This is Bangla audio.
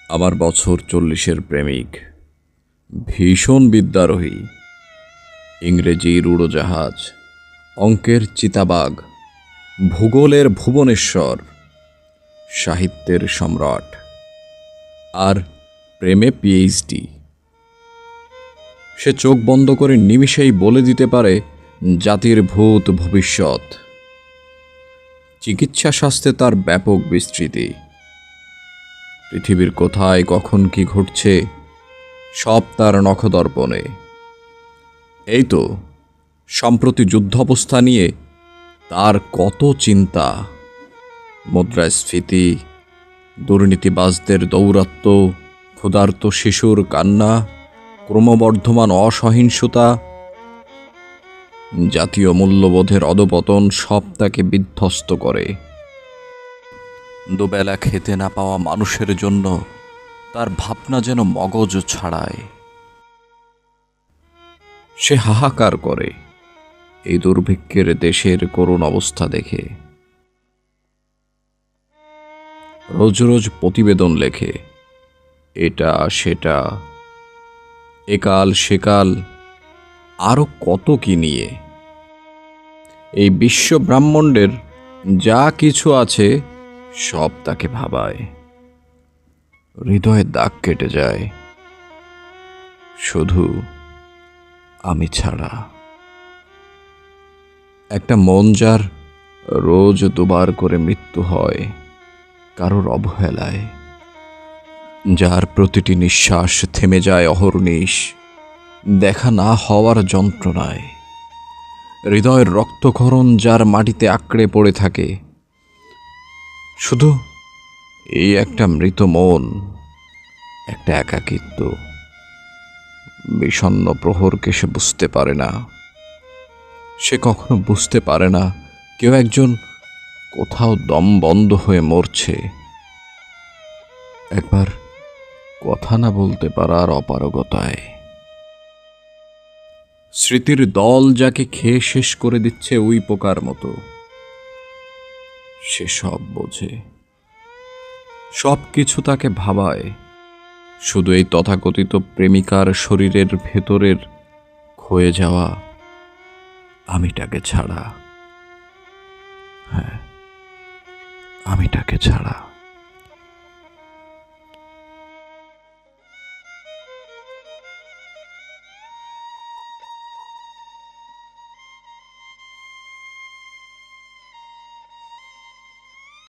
আমার বছর 40-এর প্রেমিক, ভীষণ বিদ্যারোহী, ইংরেজির উড়োজাহাজ, অঙ্কের চিতাবাঘ, ভূগোলের ভুবনেশ্বর, সাহিত্যের সম্রাট, আর প্রেমে পিএইচডি। সে চোখ বন্ধ করে নিমিষেই বলে দিতে পারে জাতির ভূত ভবিষ্যৎ। চিকিৎসা শাস্ত্রে তার ব্যাপক বিস্তৃতি। পৃথিবীর কোথায় কখন কি ঘটছে সব তার নখদর্পণে। এই তো সম্প্রতি যুদ্ধাবস্থা নিয়ে তার কত চিন্তা, মুদ্রাস্ফীতি, দুর্নীতিবাজদের দৌরাত্ম্য, ক্ষুধার্ত শিশুর কান্না, ক্রমবর্ধমান অসহিংসতা, জাতীয় মূল্যবোধের অধপতন সব তাকে বিধ্বস্ত করে। দুবেলা খেতে না পাওয়া মানুষের জন্য তার ভাবনা যেন মগজ ছাড়ায়। সে হাহাকার করে এই দুর্ভিক্ষের দেশের করুণ অবস্থা দেখে। রোজ রোজ প্রতিবেদন লেখে, এটা সেটা, একাল সেকাল, আরো কত কি নিয়ে। এই বিশ্ব ব্রাহ্মণ্ডের যা কিছু আছে সব তাকে ভাবায়। হৃদয়ে দাগ কেটে যায়, শুধু আমি ছাড়া। একটা মন যার রোজ দুবার করে মৃত্যু হয় কারোর অবহেলায়, যার প্রতিটি নিঃশ্বাস থেমে যায় অহর্নিশ দেখা না হওয়ার যন্ত্রণায়, হৃদয়ের রক্তক্ষরণ যার মাটিতে আঁকড়ে পড়ে থাকে। শুধু এই একটা মৃত মন, একটা একাকিত্ব, বিষণ্ণ প্রহরকে সে বুঝতে পারে না। সে কখনো বুঝতে পারে না কেউ একজন কোথাও দম বন্ধ হয়ে মরছে, একবার কথা না বলতে পারার অপারগতায়। স্মৃতির দল যাকে খেয়ে শেষ করে দিচ্ছে উই পোকার মতো, সে সব বোঝে, সব কিছু তাকে ভাবায়, শুধু এই তথাকথিত প্রেমিকার শরীরের ভেতরের ক্ষয়ে যাওয়া আমিটাকে ছাড়া। হ্যাঁ, আমিটাকে ছাড়া।